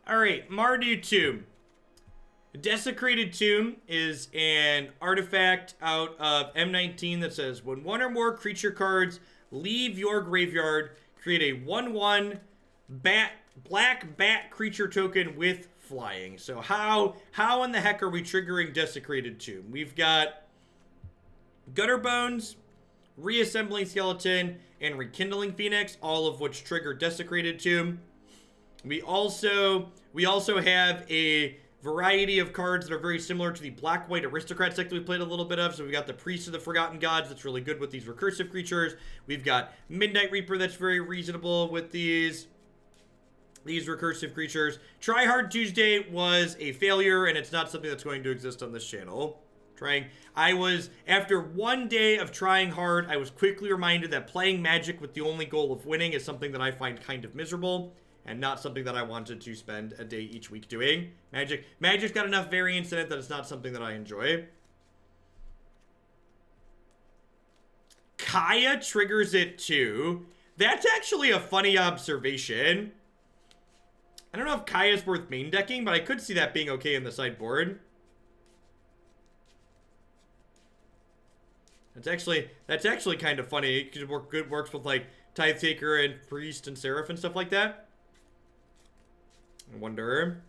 Alright, Mardu Tomb. Desecrated Tomb is an artifact out of M19 that says, when one or more creature cards leave your graveyard, create a 1/1 black bat creature token with flying. So how in the heck are we triggering Desecrated Tomb? We've got Gutterbones, Reassembling Skeleton, and Rekindling Phoenix, all of which trigger Desecrated Tomb. We also have a variety of cards that are very similar to the black-white Aristocrats deck that we played a little bit of. So we've got the Priest of the Forgotten Gods that's really good with these recursive creatures. We've got Midnight Reaper that's very reasonable with these recursive creatures. Try Hard Tuesday was a failure, and it's not something that's going to exist on this channel. After one day of trying hard, I was quickly reminded that playing Magic with the only goal of winning is something that I find kind of miserable, and not something that I wanted to spend a day each week doing. Magic's got enough variance in it that it's not something that I enjoy. Kaya triggers it too. That's actually a funny observation. I don't know if Kaya's worth main decking, but I could see that being okay in the sideboard. That's actually kind of funny, because it works with like Tithe Taker and Priest and Seraph and stuff like that. I wonder.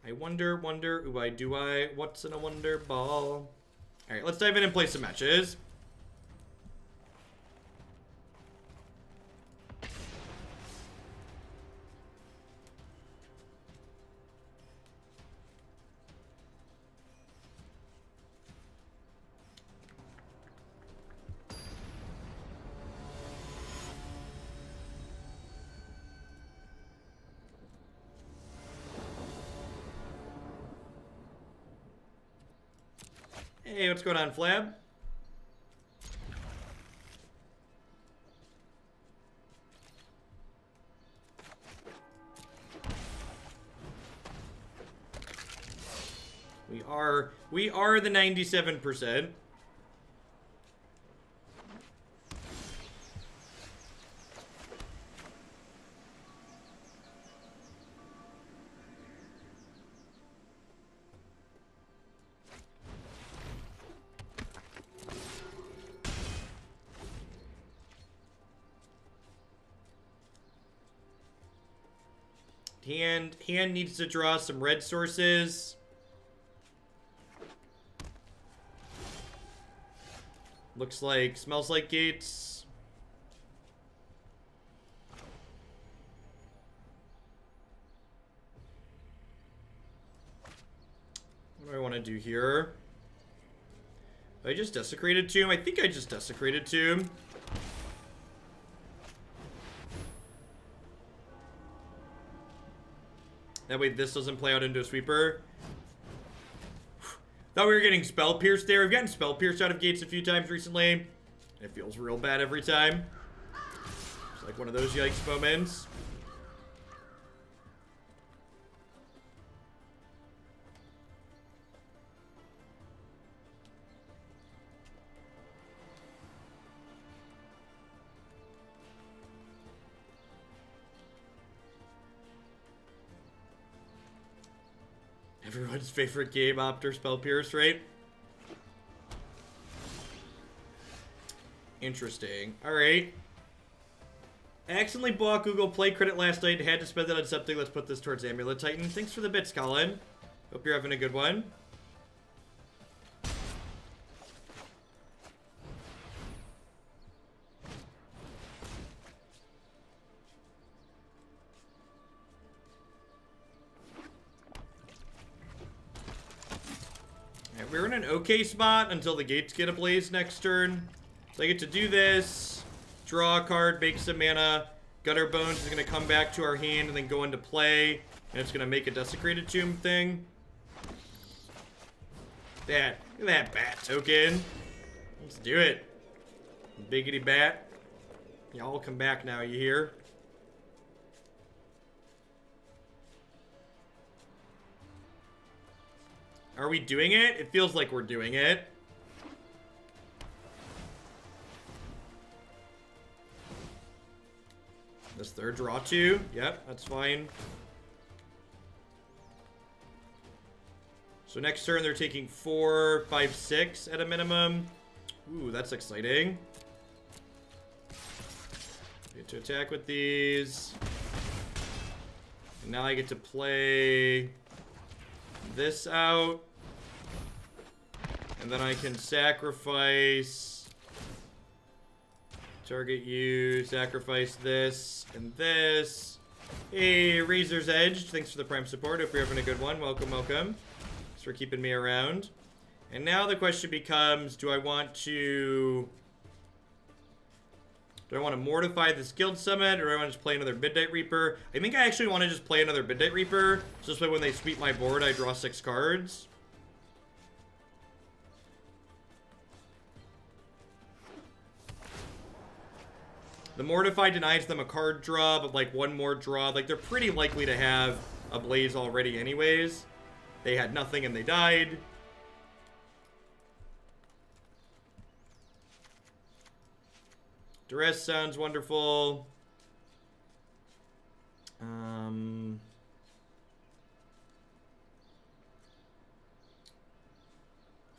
Do I? What's in a wonder ball? Alright, let's dive in and play some matches. Hey, what's going on, Flab? We are the 97%. Hand needs to draw some red sources. Smells like gates. What do I want to do here? I just Desecrated Tomb. I think I just Desecrated Tomb. That way this doesn't play out into a sweeper. Thought we were getting Spell Pierced there. We've gotten Spell Pierced out of gates a few times recently. It feels real bad every time. It's like one of those yikes moments. Everyone's favorite game after Spell Pierce, right? Interesting. Alright. Accidentally bought Google Play credit last night. Had to spend it on something. Let's put this towards Amulet Titan. Thanks for the bits, Colin. Hope you're having a good one. We're in an okay spot until the gates get ablaze next turn. So I get to do this, draw a card, make some mana. Gutterbones is going to come back to our hand and then go into play. And it's going to make a Desecrated Tomb thing. Look at that bat token. Let's do it. Biggity bat. Y'all come back now, you hear? Are we doing it? It feels like we're doing it. This third draw two. Yep, that's fine. So next turn they're taking 4, 5, 6 at a minimum. Ooh, that's exciting. Get to attack with these. And now I get to play this out. And then I can sacrifice. Target you, sacrifice this and this. Hey, Razor's Edge, thanks for the Prime support. Hope you're having a good one. Welcome, welcome. Thanks for keeping me around. And now the question becomes, do I want to mortify this Guild Summit, or do I want to just play another Midnight Reaper? I think I actually want to just play another Midnight Reaper, so this way when they sweep my board, I draw 6 cards. The Mortify denies them a card draw, but like one more draw. Like, they're pretty likely to have a Blaze already anyways. They had nothing and they died. Duress sounds wonderful.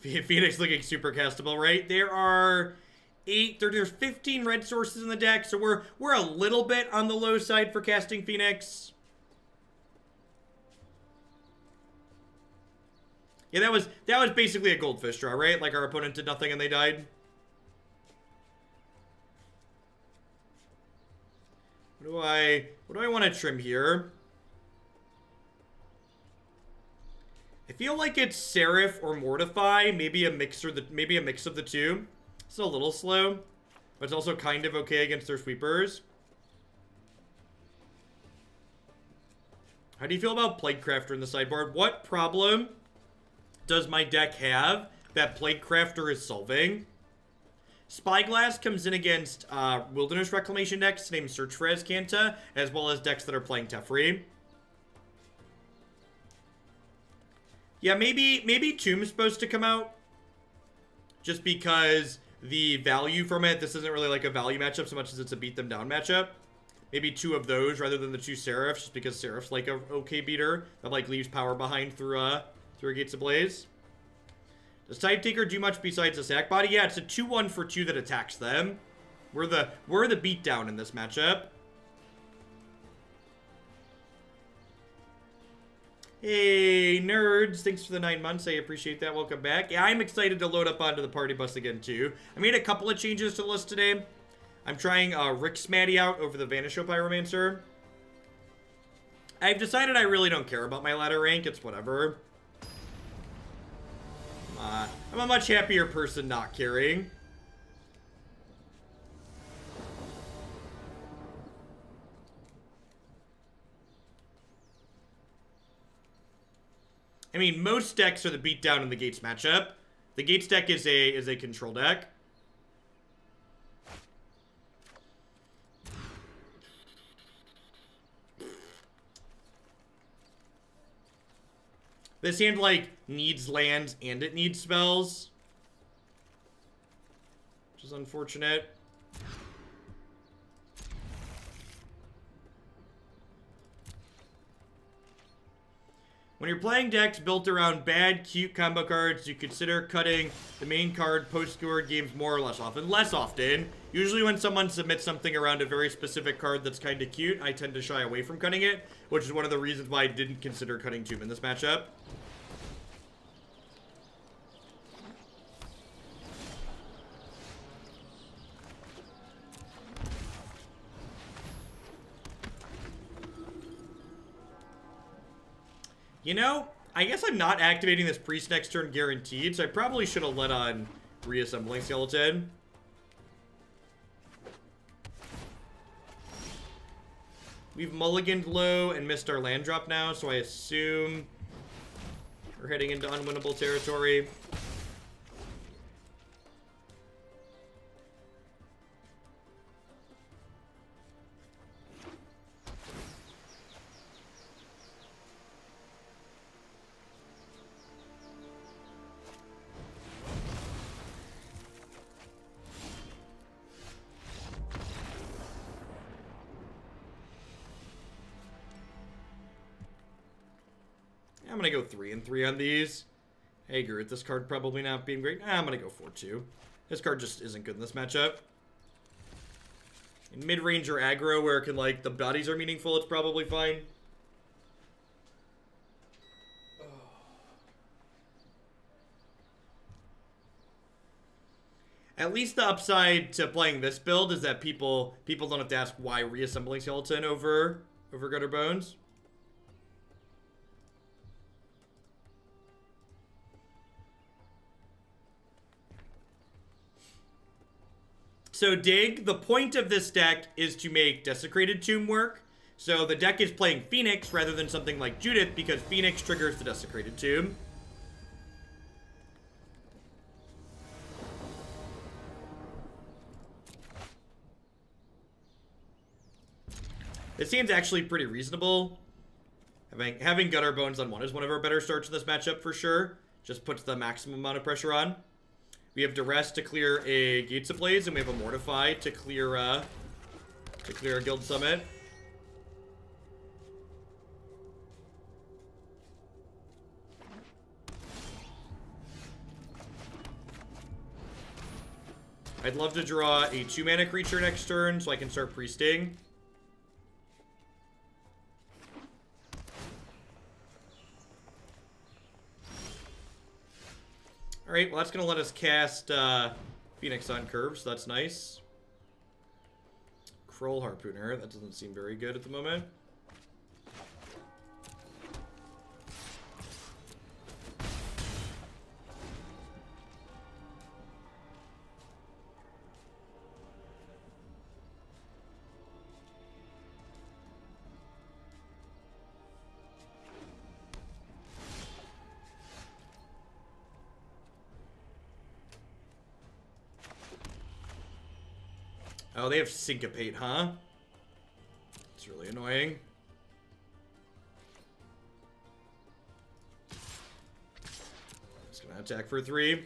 Phoenix looking super castable, right? There are 8, there's 15 red sources in the deck, so we're a little bit on the low side for casting Phoenix. Yeah, that was basically a goldfish draw, right? Like, our opponent did nothing and they died. What do I want to trim here? I feel like it's Seraph or Mortify, maybe a mix of the two. It's a little slow, but it's also kind of okay against their sweepers. How do you feel about Plaguecrafter in the sideboard? What problem does my deck have that Plaguecrafter is solving? Spyglass comes in against Wilderness Reclamation decks named Search for Azcanta, as well as decks that are playing Teferi. Yeah, maybe Tomb's supposed to come out, just because the value from it, this isn't really like a value matchup so much as it's a beat them down matchup. Maybe 2 of those rather than the 2 Seraphs, just because Seraph's like a okay beater that like leaves power behind through a Gates Ablaze. Does Tithe Taker do much besides a sack body? Yeah, it's a 2-1 for 2 that attacks them. We're the beatdown in this matchup. Hey, nerds. Thanks for the 9 months. I appreciate that. Welcome back. Yeah, I'm excited to load up onto the party bus again, too. I made a couple of changes to the list today. I'm trying Rick Smatty out over the Vanisho Pyromancer. I've decided I really don't care about my ladder rank. It's whatever. I'm a much happier person not caring. I mean, most decks are the beatdown in the Gates matchup. The Gates deck is a control deck. This hand, like, needs lands and it needs spells, which is unfortunate. When you're playing decks built around bad, cute combo cards, you consider cutting the main card post-scored games more or less often. Less often. Usually when someone submits something around a very specific card that's kind of cute, I tend to shy away from cutting it, which is one of the reasons why I didn't consider cutting Tomb in this matchup. You know, I guess I'm not activating this Priest next turn guaranteed, so I probably should have let on Reassembling Skeleton. We've mulliganed low and missed our land drop now, so I assume we're heading into unwinnable territory. I'm gonna go 3 and 3 on these. I agree with this card probably not being great. I'm going to go 4-2. This card just isn't good in this matchup. In mid-range or aggro where it can, like, the bodies are meaningful, it's probably fine. At least the upside to playing this build is that people don't have to ask why Reassembling Skeleton over Gutterbones. So Dig, the point of this deck is to make Desecrated Tomb work. So the deck is playing Phoenix rather than something like Judith because Phoenix triggers the Desecrated Tomb. It seems actually pretty reasonable. Having Gutterbones on 1 is one of our better starts in this matchup for sure. Just puts the maximum amount of pressure on. We have Duress to clear a Gates Ablaze, and we have a Mortify to clear a Guild Summit. I'd love to draw a 2-mana creature next turn so I can start priesting. Alright, well that's going to let us cast Phoenix on curve, so that's nice. Kroll Harpooner, that doesn't seem very good at the moment. Oh, they have Syncopate, huh? It's really annoying. Just gonna attack for 3.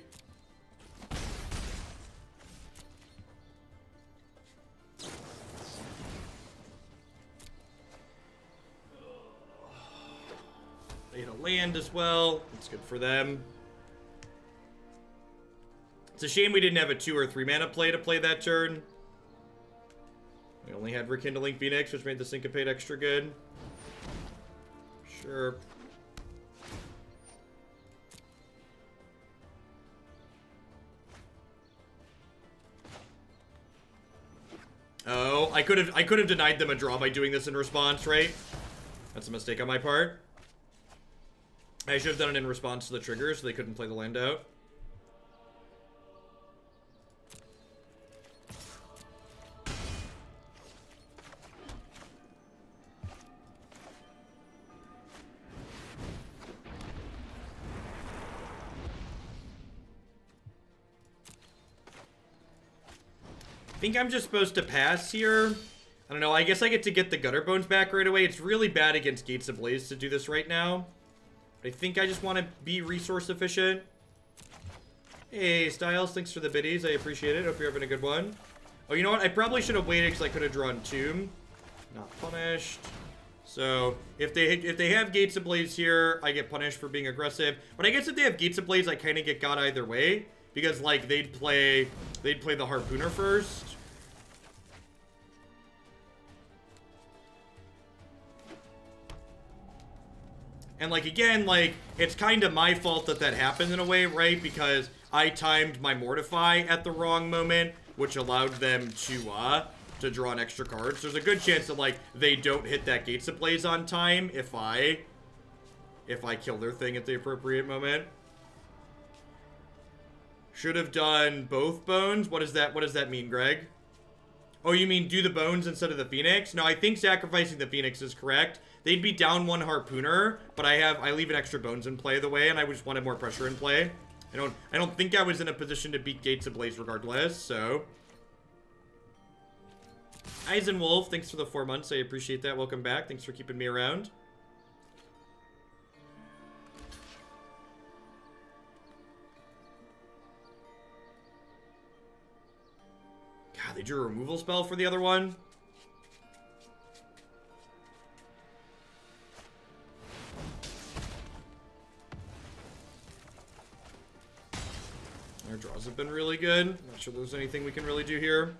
They hit a land as well. It's good for them. It's a shame we didn't have a 2 or 3 mana play to play that turn. We only had Rekindling Phoenix, which made the Syncopate extra good. Sure. Oh, I could have denied them a draw by doing this in response, right? That's a mistake on my part. I should have done it in response to the trigger so they couldn't play the land out. I think I'm just supposed to pass here. I don't know. I guess I get to get the Gutterbones back right away. It's really bad against Gates Ablaze to do this right now. But I think I just want to be resource efficient. Hey, Styles. Thanks for the biddies. I appreciate it. Hope you're having a good one. Oh, you know what? I probably should have waited because I could have drawn Tomb. Not punished. So, if they have Gates Ablaze here, I get punished for being aggressive. But I guess if they have Gates Ablaze, I kind of get got either way. Because, like, they'd play the Harpooner first. And, like, again, like, it's kind of my fault that that happened in a way, right? Because I timed my Mortify at the wrong moment, which allowed them to draw an extra card. So there's a good chance that, like, they don't hit that Gates Ablaze on time if I kill their thing at the appropriate moment. Should have done both bones. What does that mean, Greg? Oh, you mean do the bones instead of the Phoenix? No, I think sacrificing the Phoenix is correct. They'd be down 1 Harpooner, but I leave an extra bones in play the way, and I just wanted more pressure in play. I don't think I was in a position to beat Gates Ablaze regardless, so. Eisenwolf, thanks for the 4 months. I appreciate that. Welcome back. Thanks for keeping me around. God, they drew a removal spell for the other one. been really good. Not sure there's anything we can really do here.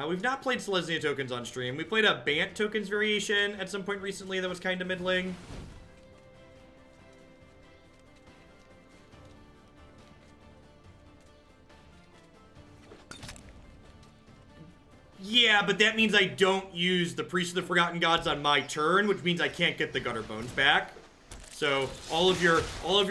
We've not played Selesnya tokens on stream. We played a Bant tokens variation at some point recently that was kind of middling. Yeah, but that means I don't use the Priest of the Forgotten Gods on my turn, which means I can't get the Gutterbones back. So all of your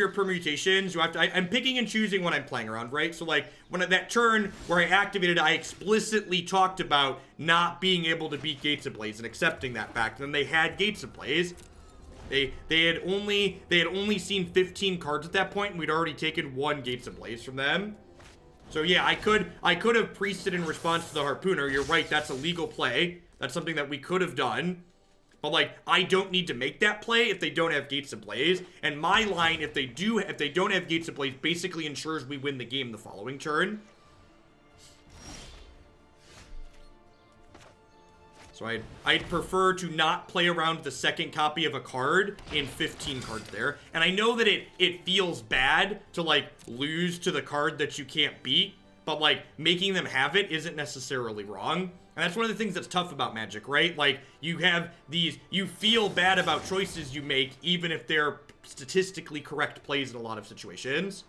permutations, you have to. I'm picking and choosing when I'm playing around, right? So like when that turn where I activated, I explicitly talked about not being able to beat Gates Ablaze and accepting that fact. And then they had Gates Ablaze. They had only seen 15 cards at that point, and we'd already taken 1 Gates Ablaze from them. So yeah, I could have priested in response to the Harpooner. You're right, that's a legal play. That's something that we could have done. But like, I don't need to make that play if they don't have Gates Ablaze. And my line, if they don't have Gates Ablaze, basically ensures we win the game the following turn. So I'd prefer to not play around the second copy of a card in 15 cards there. And I know that it feels bad to like lose to the card that you can't beat, but like making them have it isn't necessarily wrong. And that's one of the things that's tough about Magic, right? Like you have these, you feel bad about choices you make even if they're statistically correct plays in a lot of situations.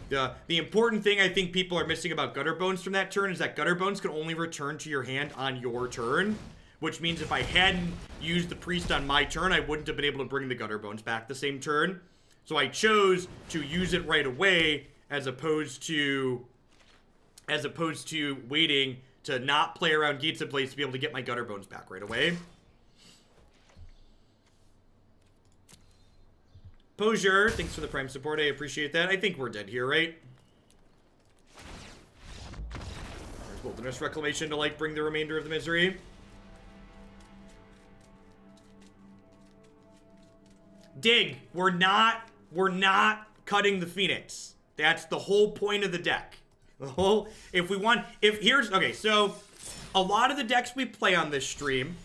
The important thing I think people are missing about Gutterbones from that turn is that Gutterbones can only return to your hand on your turn, which means if I hadn't used the Priest on my turn, I wouldn't have been able to bring the Gutterbones back the same turn. So I chose to use it right away as opposed to waiting to not play around Gates Ablaze to be able to get my Gutterbones back right away. Posure, thanks for the Prime support. I appreciate that. I think we're dead here, right? There's Wilderness Reclamation to, like, bring the remainder of the misery. Dig. We're not cutting the Phoenix. That's the whole point of the deck. Okay, so a lot of the decks we play on this stream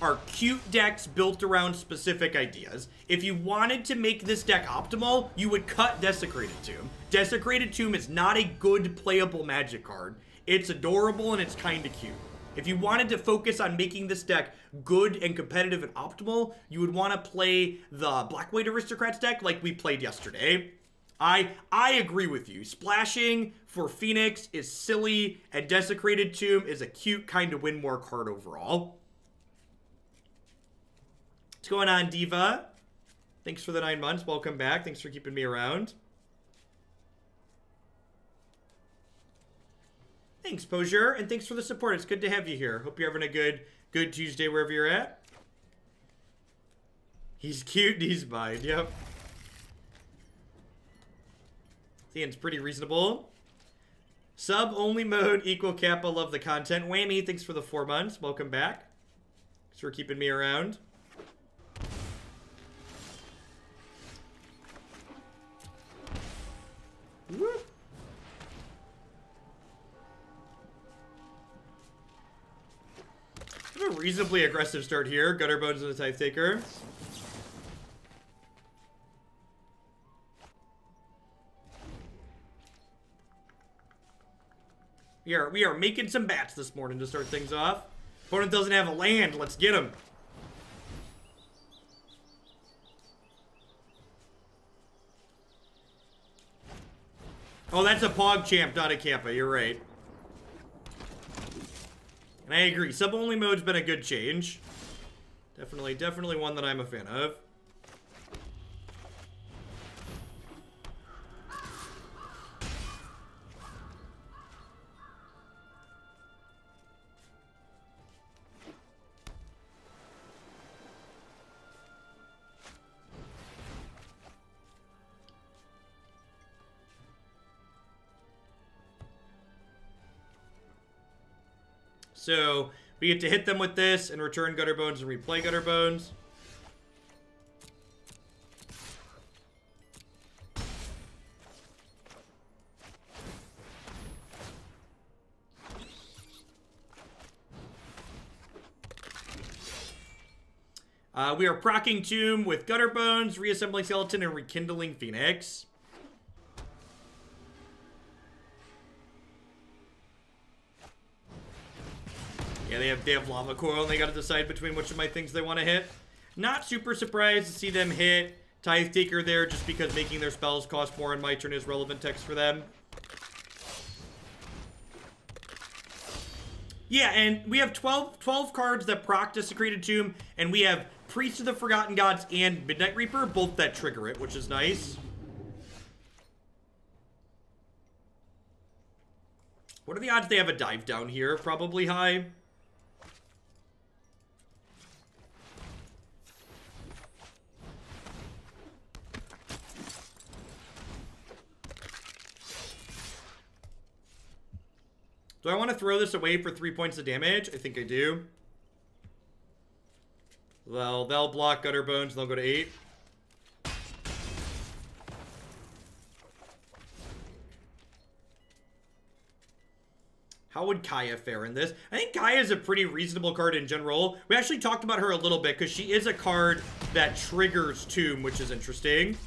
are cute decks built around specific ideas. If you wanted to make this deck optimal, you would cut Desecrated Tomb. Desecrated Tomb is not a good playable Magic card. It's adorable and it's kind of cute. If you wanted to focus on making this deck good and competitive and optimal, you would want to play the Black-White Aristocrats deck like we played yesterday. I agree with you. Splashing for Phoenix is silly, and Desecrated Tomb is a cute kind of win more card overall. What's going on, Diva? Thanks for the 9 months. Welcome back. Thanks for keeping me around. Thanks, Posure, and thanks for the support. It's good to have you here. Hope you're having a good Tuesday wherever you're at. He's cute and he's mine. Yep. Seems pretty reasonable. Sub-only mode, equal Kappa, love the content. Whammy, thanks for the 4 months. Welcome back. Thanks for keeping me around. Woo. A reasonably aggressive start here. Gutterbones and the Tithe Taker. We are making some bats this morning to start things off. Opponent doesn't have a land. Let's get him. Oh, that's a PogChamp, not a Kappa. You're right. And I agree. Sub-only mode's been a good change. Definitely one that I'm a fan of. So, we get to hit them with this and return Gutterbones and replay Gutterbones. We are proccing Tomb with Gutterbones, Reassembling Skeleton, and Rekindling Phoenix. Yeah, they have Lava Coil, and they got to decide between which of my things they want to hit. Not super surprised to see them hit Tithe Taker there, just because making their spells cost more in my turn is relevant text for them. Yeah, and we have 12 cards that proc Desecrated Tomb, and we have Priest of the Forgotten Gods and Midnight Reaper, both that trigger it, which is nice. What are the odds they have a dive down here? Probably high. Do I want to throw this away for 3 points of damage? I think I do. Well, they'll block Gutterbones, and they'll go to 8. How would Kaya fare in this? I think Kaya is a pretty reasonable card in general. We actually talked about her a little bit, because she is a card that triggers Tomb, which is interesting.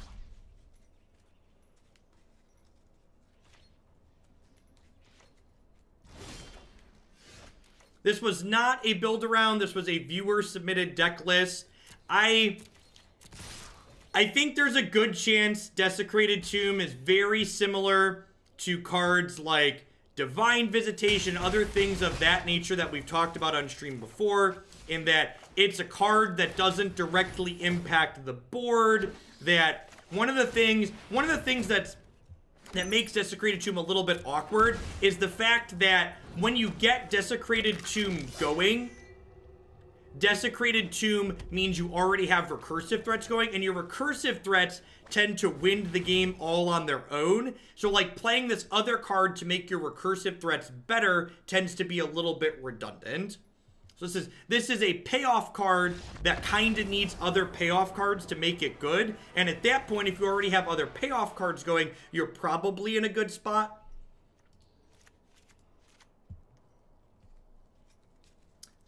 This was not a build-around. This was a viewer-submitted deck list. I think there's a good chance Desecrated Tomb is very similar to cards like Divine Visitation, other things of that nature that we've talked about on stream before, in that it's a card that doesn't directly impact the board, that one of the things that makes Desecrated Tomb a little bit awkward is the fact that when you get Desecrated Tomb going, Desecrated Tomb means you already have recursive threats going, and your recursive threats tend to win the game all on their own. So, like, playing this other card to make your recursive threats better tends to be a little bit redundant. So this is a payoff card that kind of needs other payoff cards to make it good. And at that point, if you already have other payoff cards going, you're probably in a good spot.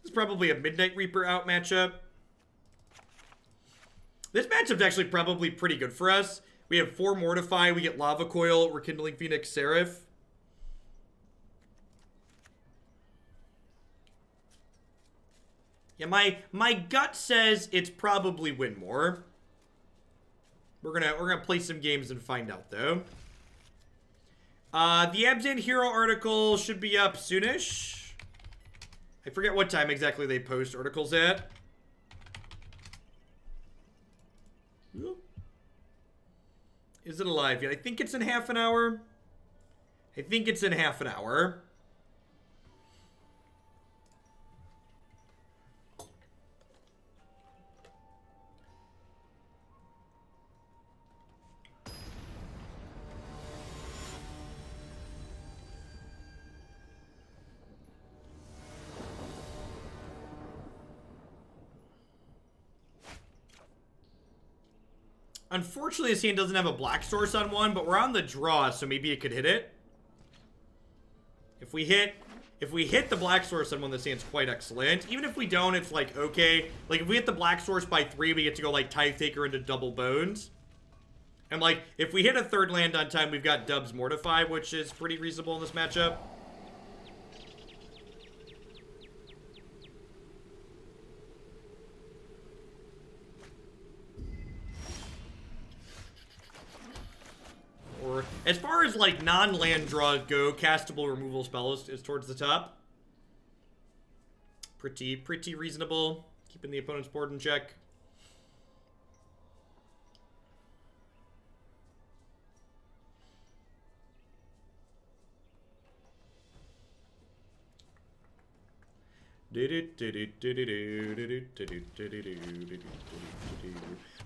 This is probably a Midnight Reaper out matchup. This matchup's actually probably pretty good for us. We have 4 Mortify, we get Lava Coil, Rekindling Phoenix, Seraph. Yeah, my gut says it's probably win more. We're gonna play some games and find out though. The Abzan Hero article should be up soonish. I forget what time exactly they post articles at. Is it alive yet? I think it's in half an hour. I think it's in half an hour. Unfortunately, this hand doesn't have a black source on one, but we're on the draw, so maybe it could hit it. If we hit the black source on one, this hand's quite excellent. Even if we don't, it's like okay. Like if we hit the black source by 3, we get to go like Tithe Taker into double bones. And like if we hit a 3rd land on time, we've got Dub's Mortify, which is pretty reasonable in this matchup. Or as far as like non-land draws go, castable removal spell is towards the top. Pretty reasonable. Keeping the opponent's board in check.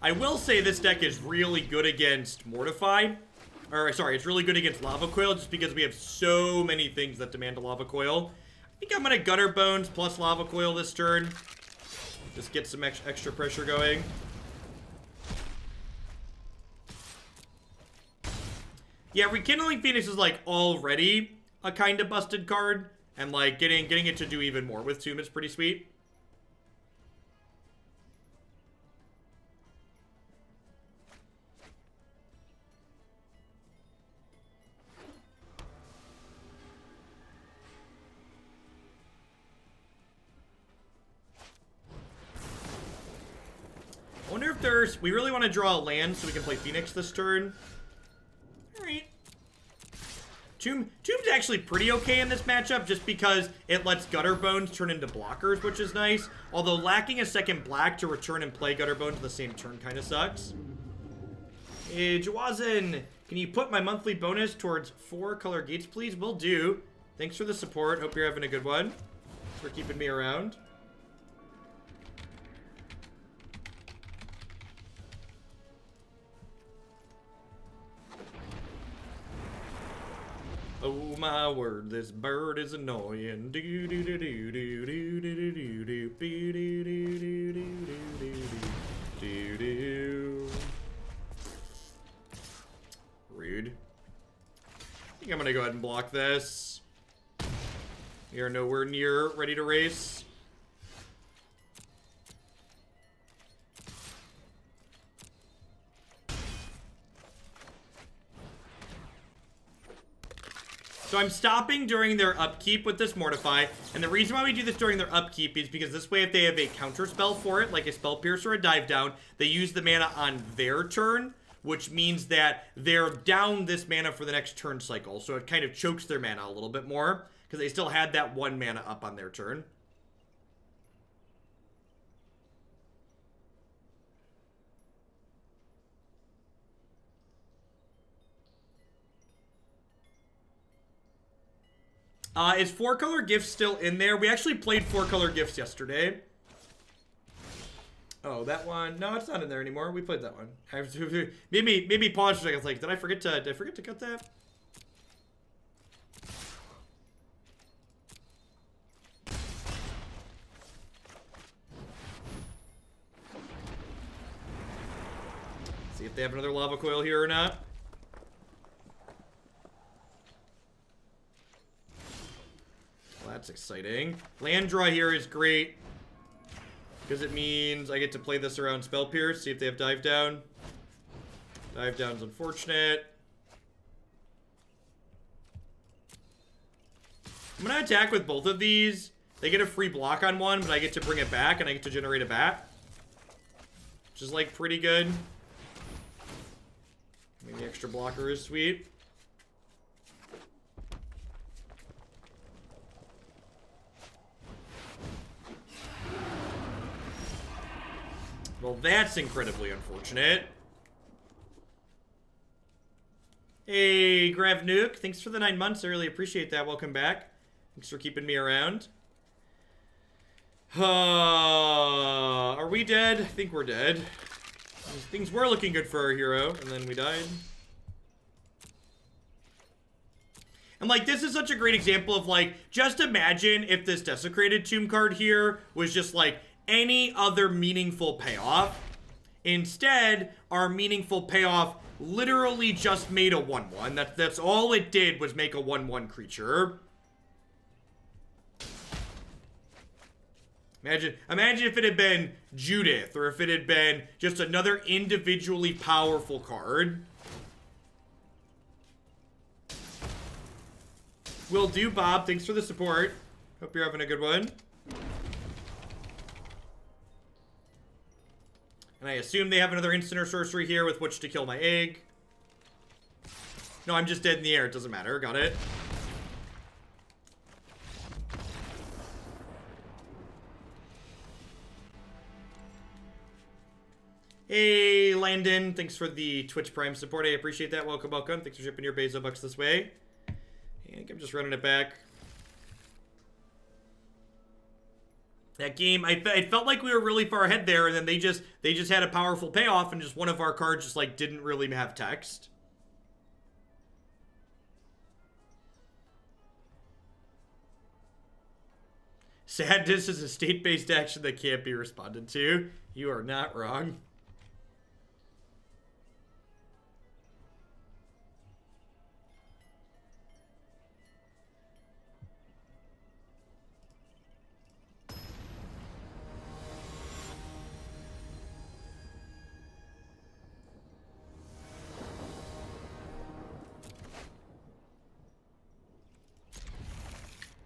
I will say this deck is really good against Mortify. Or, sorry, it's really good against Lava Coil just because we have so many things that demand a Lava Coil. I think I'm going to Gutterbones plus Lava Coil this turn. Just get some extra pressure going. Yeah, Rekindling Phoenix is, like, already a kind of busted card. And, like, getting it to do even more with Tomb is pretty sweet. we really want to draw a land so we can play Phoenix this turn. Alright. Tomb's actually pretty okay in this matchup just because it lets Gutterbones turn into blockers, which is nice. Although lacking a second black to return and play Gutterbones the same turn kind of sucks. Hey, Jawazin, can you put my monthly bonus towards 4 color gates, please? Will do. Thanks for the support. Hope you're having a good one. Thanks for keeping me around. Oh my word, this bird is annoying. Do do do do do do do do do do do do do do. Rude. I think I'm gonna go ahead and block this. We are nowhere near ready to race. So I'm stopping during their upkeep with this Mortify, and the reason why we do this during their upkeep is because this way if they have a counter spell for it, like a Spell Pierce or a Dive Down, they use the mana on their turn, which means that they're down this mana for the next turn cycle, so it kind of chokes their mana a little bit more, because they still had that 1 mana up on their turn. Is 4-color Gifts still in there? We actually played 4-color Gifts yesterday. Oh, that one. No, it's not in there anymore. We played that one. I have to maybe pause for a second. Like, did I forget to cut that? See if they have another Lava Coil here or not. That's exciting. Land draw here is great because it means I get to play this around Spell Pierce, see if they have Dive Down. Dive Down's unfortunate. I'm gonna attack with both of these. They get a free block on one, but I get to bring it back and I get to generate a bat, which is like pretty good. Maybe extra blocker is sweet. Well, that's incredibly unfortunate. Hey, Grav Nuke. Thanks for the 9 months. I really appreciate that. Welcome back. Thanks for keeping me around. Are we dead? I think we're dead. Things were looking good for our hero, and then we died. And, like, this is such a great example of, like, just imagine if this Desecrated Tomb card here was just, like, any other meaningful payoff. Instead, our meaningful payoff literally just made a 1/1. That's all it did, was make a 1/1 creature. Imagine if it had been Judith, or if it had been just another individually powerful card. Will do, Bob. Thanks for the support. Hope you're having a good one. And I assume they have another instant or sorcery here with which to kill my egg. No, I'm just dead in the air. It doesn't matter. Got it. Hey, Landon. Thanks for the Twitch Prime support. I appreciate that. Welcome, welcome. Thanks for shipping your Bezo bucks this way. I think I'm just running it back. That game, it felt like we were really far ahead there, and then they just had a powerful payoff, and just one of our cards just, like, didn't really have text. Sadness is a state-based action that can't be responded to. You are not wrong.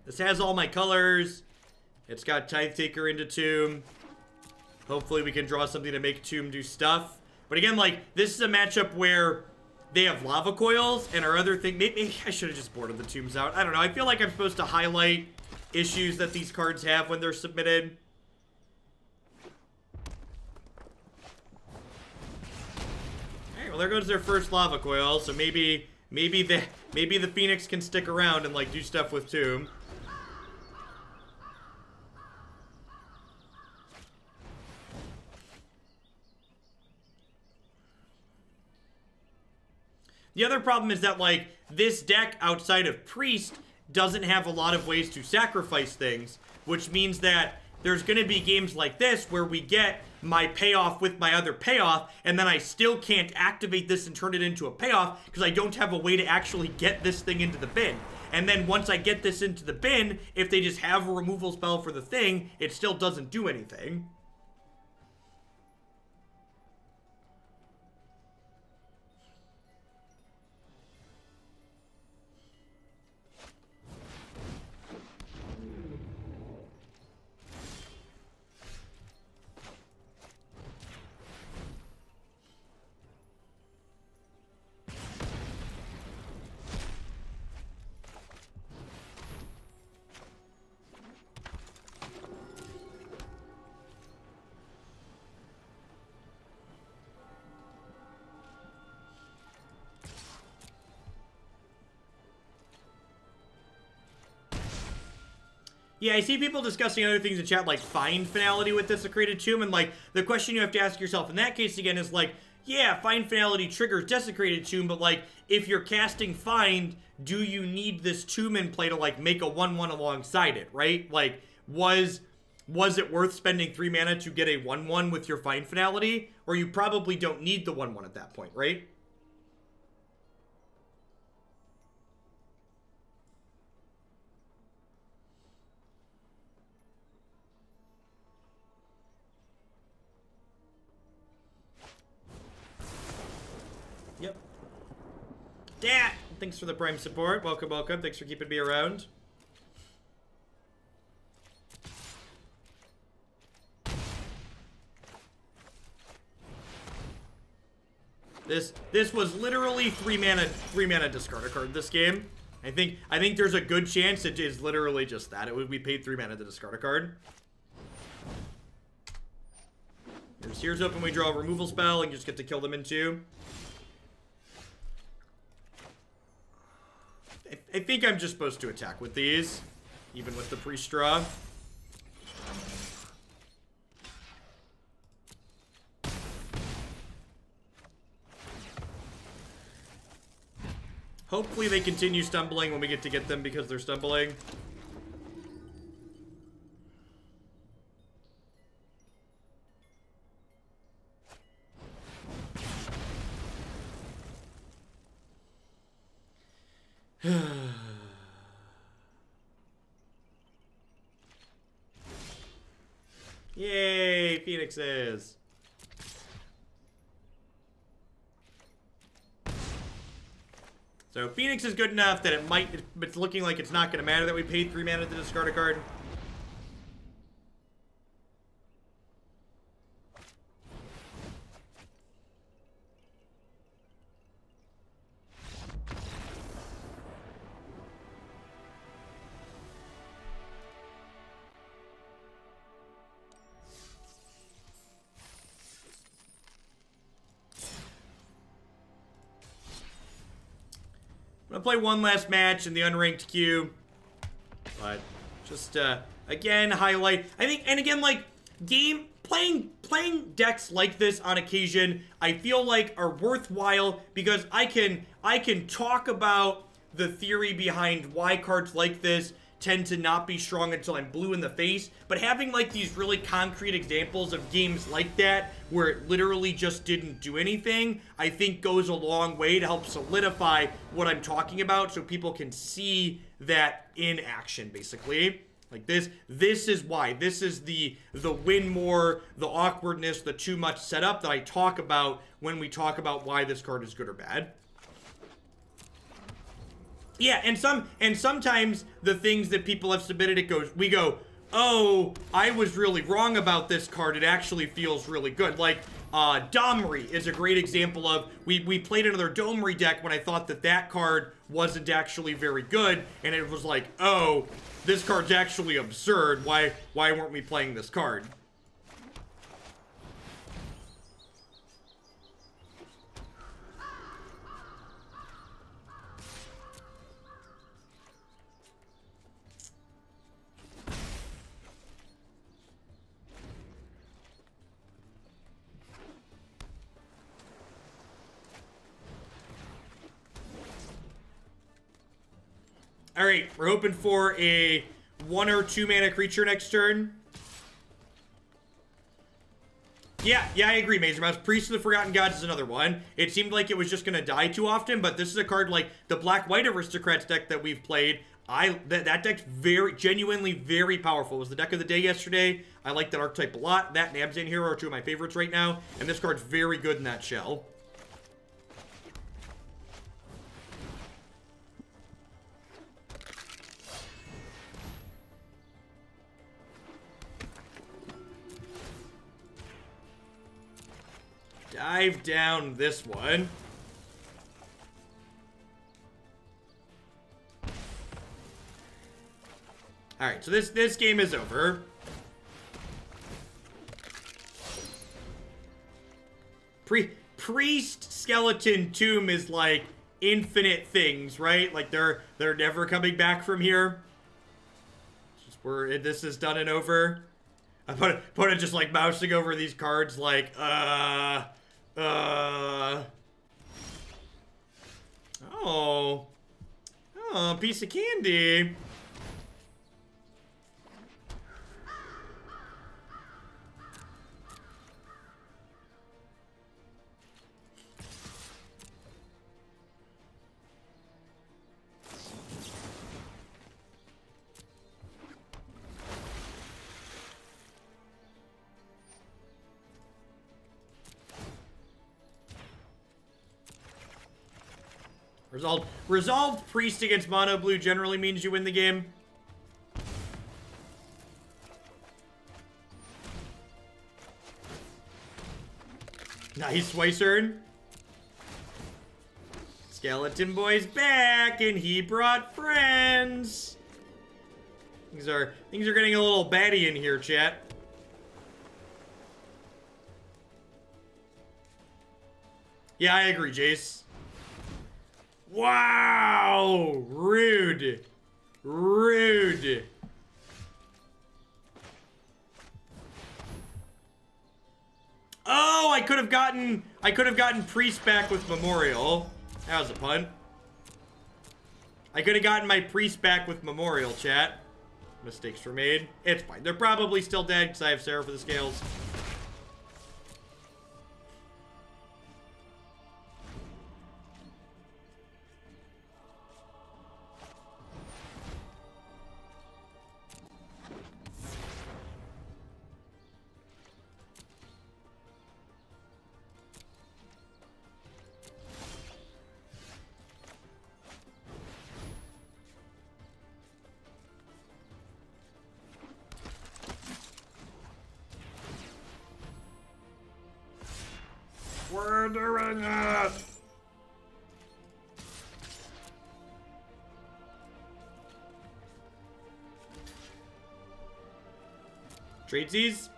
This has all my colors. It's got Tithe Taker into Tomb. Hopefully we can draw something to make Tomb do stuff. But again, like, this is a matchup where they have Lava Coils, and our other thing... Maybe I should have just boarded the Tombs out. I don't know. I feel like I'm supposed to highlight issues that these cards have when they're submitted. Alright, well, there goes their first Lava Coil, so maybe the Phoenix can stick around and, like, do stuff with Tomb. The other problem is that, like, this deck outside of Priest doesn't have a lot of ways to sacrifice things, which means that there's going to be games like this where we get my payoff with my other payoff, and then I still can't activate this and turn it into a payoff because I don't have a way to actually get this thing into the bin. And then once I get this into the bin, if they just have a removal spell for the thing, it still doesn't do anything. Yeah, I see people discussing other things in chat, like Find Finality with Desecrated Tomb, and, like, the question you have to ask yourself in that case again is, like, yeah, Find Finality triggers Desecrated Tomb, but, like, if you're casting Find, do you need this Tomb in play to, like, make a 1/1 alongside it, right? Like, was it worth spending 3 mana to get a 1/1 with your Find Finality? Or you probably don't need the 1/1 at that point, right? Yep. Dad! Thanks for the Prime support. Welcome, welcome. Thanks for keeping me around. This was literally 3 mana discard a card this game. I think there's a good chance it is literally just that. We paid 3 mana to discard a card. Here's open, we draw a removal spell and just get to kill them in 2. I think I'm just supposed to attack with these, even with the priest draw. Hopefully they continue stumbling when we get to get them because they're stumbling. Yay, Phoenixes. So Phoenix is good enough that it's looking like it's not going to matter that we paid 3 mana to discard a card. I'm gonna play one last match in the unranked queue, but just again highlight. I think, and again, like playing decks like this on occasion, I feel like are worthwhile because I can talk about the theory behind why cards like this tend to not be strong until I'm blue in the face, but having like these really concrete examples of games like that where it literally just didn't do anything, I think goes a long way to help solidify what I'm talking about so people can see that in action, basically. Like this is why. This is the win more, the awkwardness, the too much setup that I talk about when we talk about why this card is good or bad. Yeah, and sometimes the things that people have submitted, we go, oh, I was really wrong about this card. It actually feels really good. Like, Domri is a great example of, we played another Domri deck when I thought that that card wasn't actually very good, and it was like, oh, this card's actually absurd. Why weren't we playing this card? Alright, we're hoping for a 1 or 2 mana creature next turn. Yeah, I agree, Major Mouse. Priest of the Forgotten Gods is another one. It seemed like it was just going to die too often, but this is a card like the Black-White Aristocrats deck that we've played. That deck's genuinely very powerful. It was the deck of the day yesterday. I like that archetype a lot. That and Abzan Hero are two of my favorites right now, and this card's very good in that shell. Dive down this one. Alright, so this game is over. Priest Skeleton Tomb is like infinite things, right? Like they're never coming back from here. Just where this is done and over. I put it just like mousing over these cards like Oh, piece of candy. Resolved Priest against Mono Blue generally means you win the game. Nice, Weissern. Skeleton Boy's back, and he brought friends. Things are getting a little batty in here, chat. Yeah, I agree, Jace. Wow! Rude. Rude. Oh, I could have gotten Priest back with Memorial. That was a punt. I could have gotten my Priest back with Memorial, chat. Mistakes were made. It's fine. They're probably still dead because I have Seraph for the scales. We're doing it! Tradesies?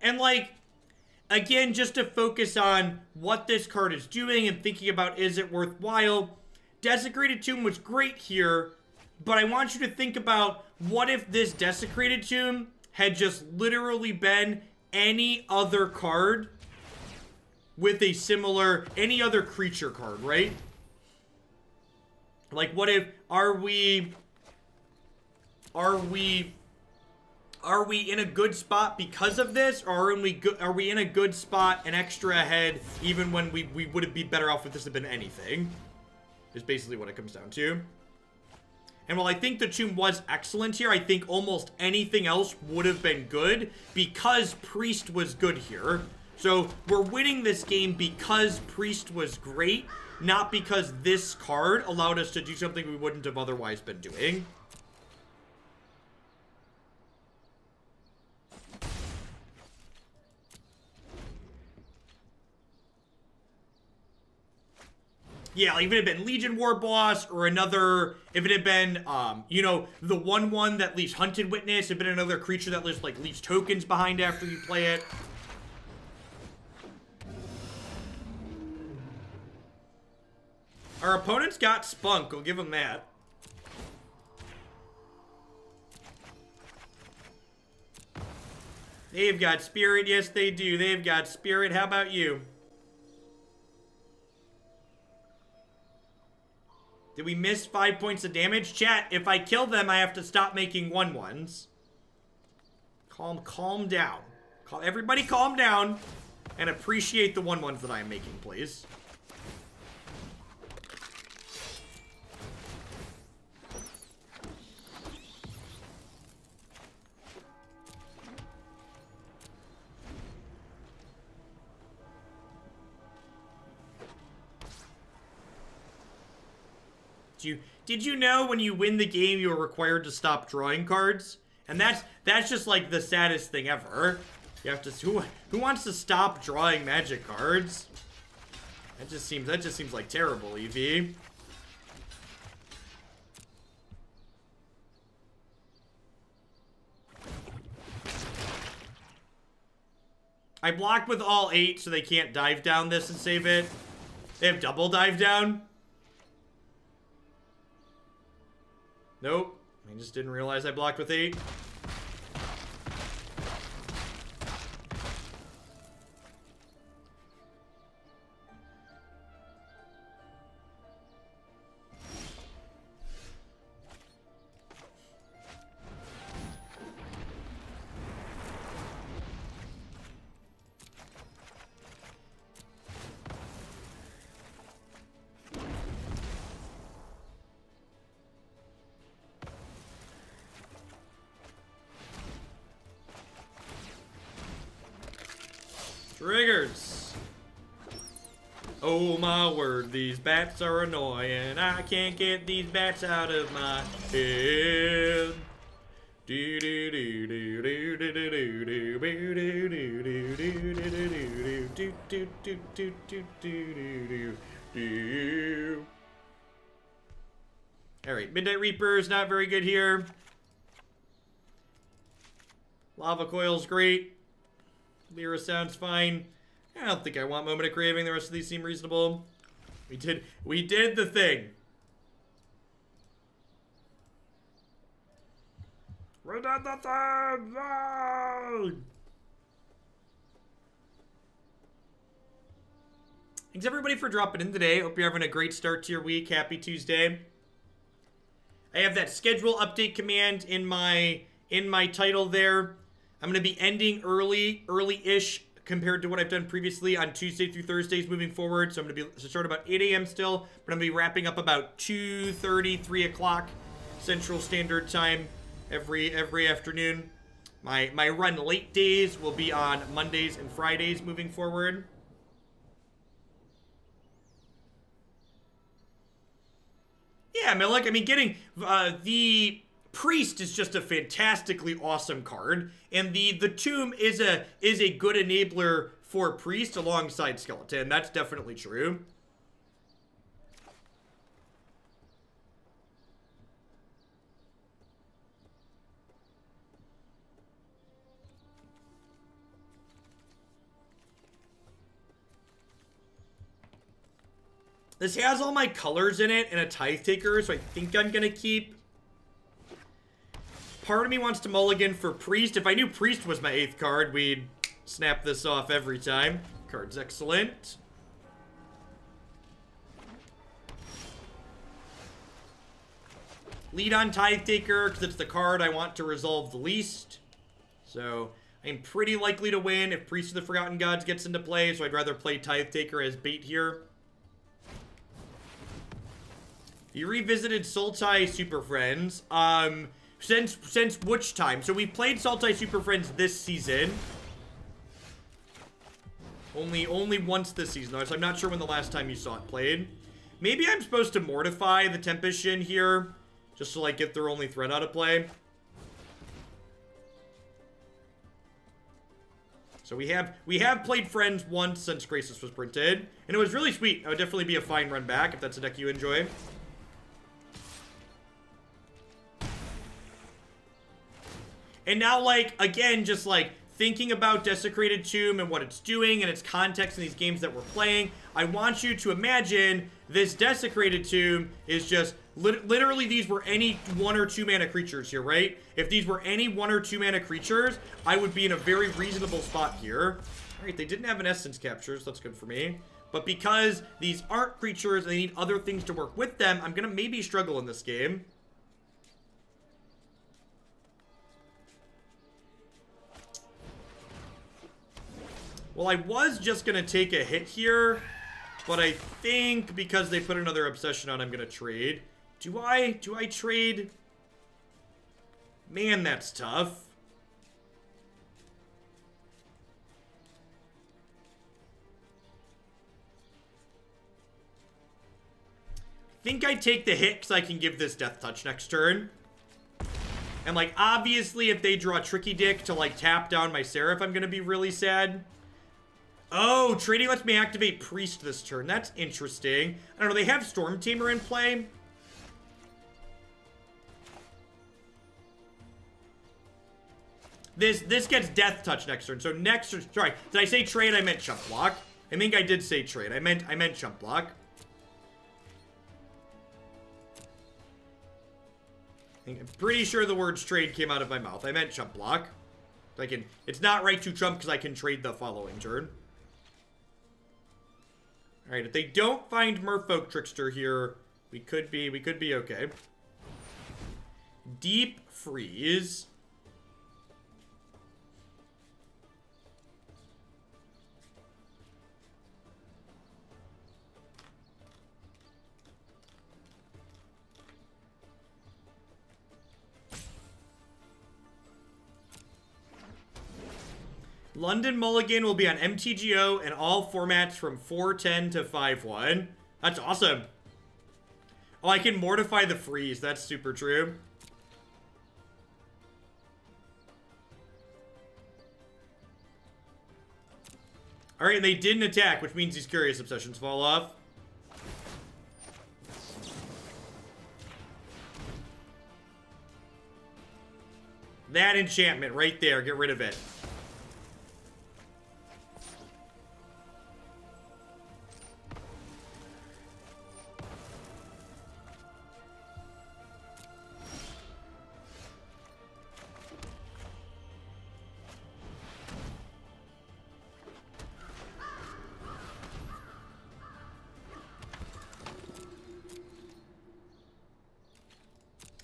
And like, again, just to focus on what this card is doing and thinking about is it worthwhile, Desecrated Tomb was great here, but I want you to think about what if this Desecrated Tomb had just literally been any other card with a similar, any other creature card, right? Like, what if, are we Are we in a good spot because of this, or are we in a good spot, an extra ahead, even when we would be better off if this had been anything? Is basically what it comes down to. And while I think the tomb was excellent here, I think almost anything else would have been good because Priest was good here. So we're winning this game because Priest was great, not because this card allowed us to do something we wouldn't have otherwise been doing. Yeah, like if it had been Legion War Boss or another, if it had been, you know, the 1/1 that leaves Hunted Witness, if it had been another creature that leaves tokens behind after you play it. Our opponents got spunk, I'll give them that. They've got spirit, yes they do. They've got spirit, how about you? Did we miss 5 points of damage? Chat, if I kill them, I have to stop making 1/1s. Calm down. Everybody calm down and appreciate the 1/1s that I am making, please. Did you know when you win the game you are required to stop drawing cards? And that's just like the saddest thing ever. You have to who wants to stop drawing Magic cards? That just seems like terrible, EV. I blocked with all 8 so they can't dive down this and save it. They have double dive down. Nope. I just didn't realize I blocked with 8. Triggers. Oh my word, these bats are annoying. I can't get these bats out of my head. Alright, Midnight Reaper's not very good here. Lava Coil's great. Lyra sounds fine. I don't think I want Moment of Craving. The rest of these seem reasonable. We did the thing. We did the thing! No! Thanks everybody for dropping in today. Hope you're having a great start to your week. Happy Tuesday. I have that schedule update command in my title there. I'm going to be ending early-ish compared to what I've done previously on Tuesday through Thursdays moving forward. So I'm going to start about 8 a.m. still, but I'm going to be wrapping up about 2:30, 3 o'clock Central Standard Time every afternoon. My run late days will be on Mondays and Fridays moving forward. Yeah, Milik, I mean, getting the Priest is just a fantastically awesome card, and the Tomb is a good enabler for Priest alongside Skeleton. That's definitely true. This has all my colors in it and a Tithe Taker, so I think I'm gonna keep. Part of me wants to mulligan for Priest. If I knew Priest was my 8th card, we'd snap this off every time. Card's excellent. Lead on Tithe Taker, because it's the card I want to resolve the least. So I'm pretty likely to win if Priest of the Forgotten Gods gets into play, so I'd rather play Tithe Taker as bait here. You revisited Sultai Super Friends. Since which time? So we've played Sultai Super Friends this season. Only once this season, though, so I'm not sure when the last time you saw it played. Maybe I'm supposed to Mortify the Tempest Shin here, just to, like, get their only threat out of play. So we have played Friends once since Graces was printed, and it was really sweet. It would definitely be a fine run back if that's a deck you enjoy. And now, like, again, just, like, thinking about Desecrated Tomb and what it's doing and its context in these games that we're playing, I want you to imagine this Desecrated Tomb is just, literally these were any 1 or 2 mana creatures here, right? If these were any 1 or 2 mana creatures, I would be in a very reasonable spot here. All right, they didn't have an Essence Capture, so that's good for me. But because these aren't creatures and they need other things to work with them, I'm gonna maybe struggle in this game. Well, I was just going to take a hit here, but I think because they put another Obsession on, I'm going to trade. Do I trade? Man, that's tough. I think I take the hit because I can give this Death Touch next turn. And, like, obviously, if they draw Tricky Dick to, like, tap down my Seraph, I'm going to be really sad. Oh, trading lets me activate Priest this turn. That's interesting. I don't know, they have Storm Tamer in play. This gets Death Touch next turn. So next turn, sorry, did I say trade? I meant Chump Block. I think I did say trade. I meant Chump Block. I'm pretty sure the words trade came out of my mouth. I meant Chump Block. It's not right to trump because I can trade the following turn. Alright, if they don't find Merfolk Trickster here, we could be okay. Deep Freeze. London Mulligan will be on MTGO and all formats from 4-10 to 5-1. That's awesome. Oh, I can Mortify the Freeze. That's super true. Alright, they didn't attack, which means these Curious Obsessions fall off. That enchantment right there. Get rid of it.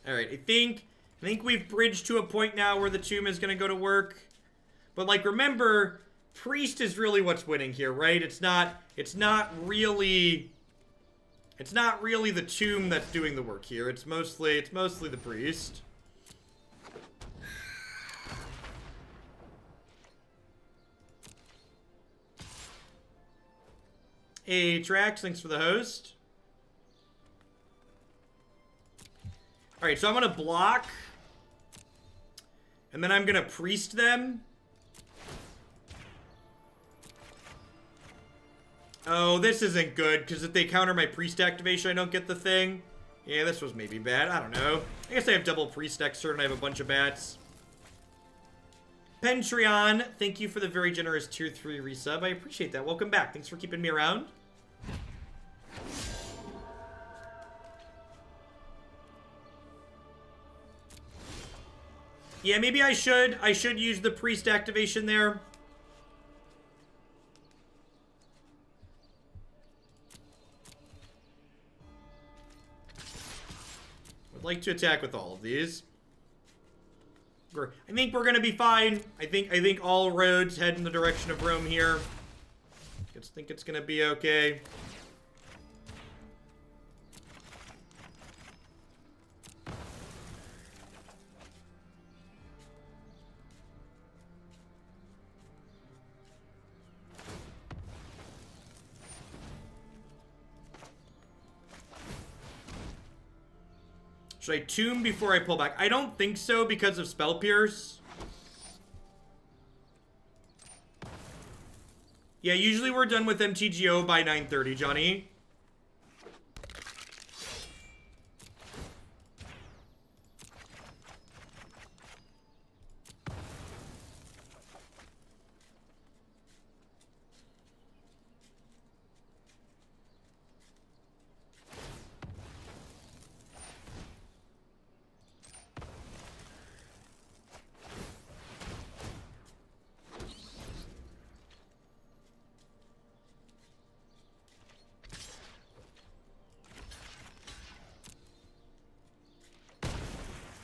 Alright, I think we've bridged to a point now where the tomb is going to go to work. But, like, remember, Priest is really what's winning here, right? It's not really the tomb that's doing the work here. It's mostly the Priest. Hey, Trax, thanks for the host. Alright, so I'm going to block. And then I'm going to Priest them. Oh, this isn't good, because if they counter my Priest activation, I don't get the thing. Yeah, this was maybe bad. I don't know. I guess I have double Priest next turn, and I have a bunch of bats. Pentreon, thank you for the very generous Tier 3 resub. I appreciate that. Welcome back. Thanks for keeping me around. Yeah, maybe I should use the Priest activation there. Would like to attack with all of these. I think we're gonna be fine. I think all roads head in the direction of Rome here. I think it's gonna be okay. Should I tomb before I pull back? I don't think so because of Spell Pierce. Yeah, usually we're done with MTGO by 9:30, Johnny.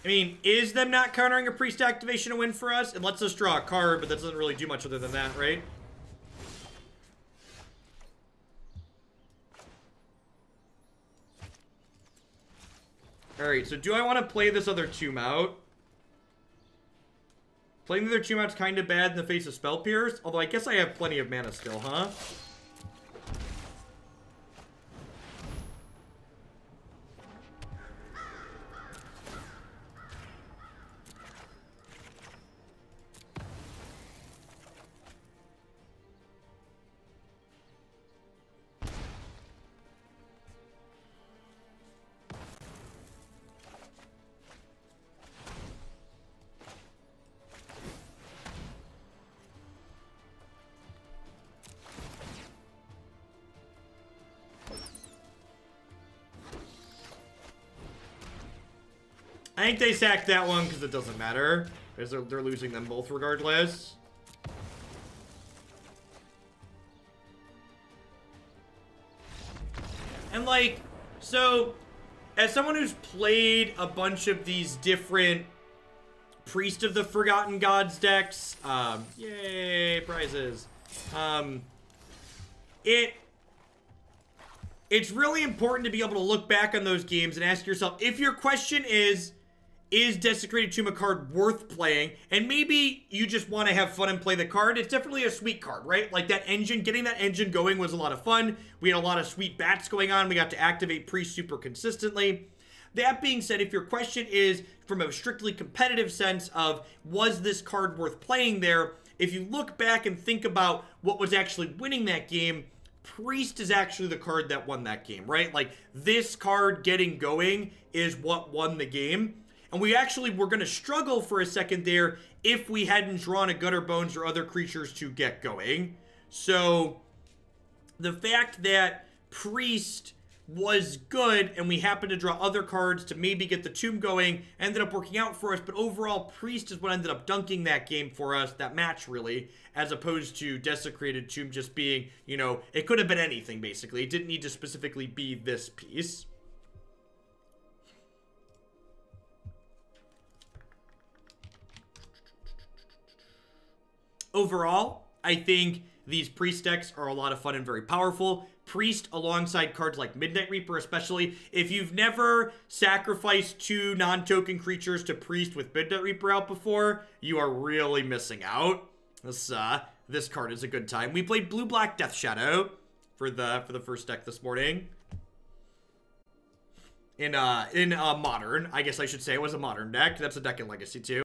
I mean, is them not countering a priest activation a win for us? It lets us draw a card, but that doesn't really do much other than that, right? Alright, so do I want to play this other tomb out? Playing the other tomb out's kind of bad in the face of Spell Pierce, although I guess I have plenty of mana still, huh? I think they sacked that one because it doesn't matter. Because they're losing them both regardless. And like, so, as someone who's played a bunch of these different Priest of the Forgotten Gods decks, yay, prizes. It's really important to be able to look back on those games and ask yourself, if your question is Desecrated Tomb a card worth playing? And maybe you just want to have fun and play the card. It's definitely a sweet card, right? Like that engine, getting that engine going was a lot of fun. We had a lot of sweet bats going on. We got to activate Priest super consistently. That being said, if your question is from a strictly competitive sense of, was this card worth playing there? If you look back and think about what was actually winning that game, Priest is actually the card that won that game, right? Like, this card getting going is what won the game. And we actually were going to struggle for a second there if we hadn't drawn a Gutterbones or other creatures to get going. So, the fact that Priest was good and we happened to draw other cards to maybe get the tomb going ended up working out for us. But overall, Priest is what ended up dunking that game for us, that match really, as opposed to Desecrated Tomb just being, you know, it could have been anything basically. It didn't need to specifically be this piece. Overall, I think these Priest decks are a lot of fun and very powerful. Priest alongside cards like Midnight Reaper especially. If you've never sacrificed 2 non-token creatures to Priest with Midnight Reaper out before, you are really missing out. This card is a good time. We played Blue-Black Death Shadow for the first deck this morning. In Modern, I guess I should say it was a Modern deck. That's a deck in Legacy too.